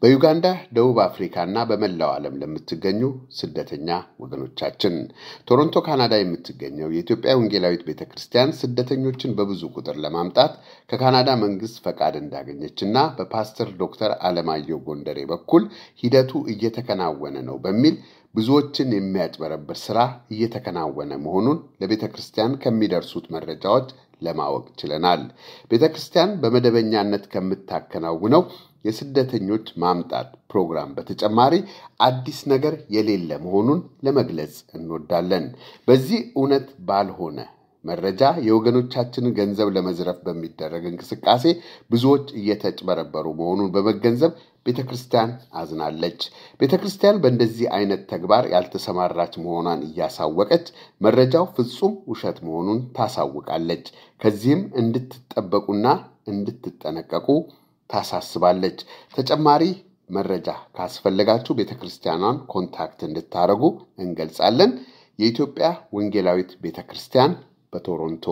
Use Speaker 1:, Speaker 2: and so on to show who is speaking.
Speaker 1: በዩጋንዳ ደቡብ አፍሪካና በመላው ዓለም ለምትገኙ ስደተኛ ወገኖቻችን ቶሮንቶ ካናዳ የምትገኘው የኢትዮጵያ ወንጌላዊት ቤተክርስቲያን ስደተኞችን በብዙ ቁጥር ለማምጣት ከካናዳ መንግስት ፈቃድ እንዳገኘችና በፓስተር ዶክተር አለማየሁ ጎንደሬ በኩል ሂደቱ እየተከናወነ ነው በሚል ብዙዎችን የሚያጭበረብር ስራ እየተከናወነ መሆኑን ለቤተክርስቲያን ከሚደርሱት መረጃዎች ለማወቅ ችለናል። ቤተክርስቲያን በመደበኛነት ከምታከናውነው የስደተኞች ማምጣት ፕሮግራም በተጨማሪ አዲስ ነገር የሌለ መሆኑን ለመግለጽ እንወዳለን። በዚህ እውነት ባልሆነ መረጃ የወገኖቻችንን ገንዘብ ለመዝረፍ በሚደረግ እንቅስቃሴ ብዙዎች እየተጭበረበሩ መሆኑን በመገንዘብ ቤተክርስቲያን አዝናለች። ቤተክርስቲያን በእንደዚህ አይነት ተግባር ያልተሰማራች መሆኗን እያሳወቀች መረጃው ፍጹም ውሸት መሆኑን ታሳውቃለች። ከዚህም እንድትጠበቁና እንድትጠነቀቁ ታሳስባለች። ተጨማሪ መረጃ ካስፈልጋችሁ ቤተክርስቲያኗን ኮንታክት እንድታረጉ እንገልጻለን። የኢትዮጵያ ወንጌላዊት ቤተክርስቲያን በቶሮንቶ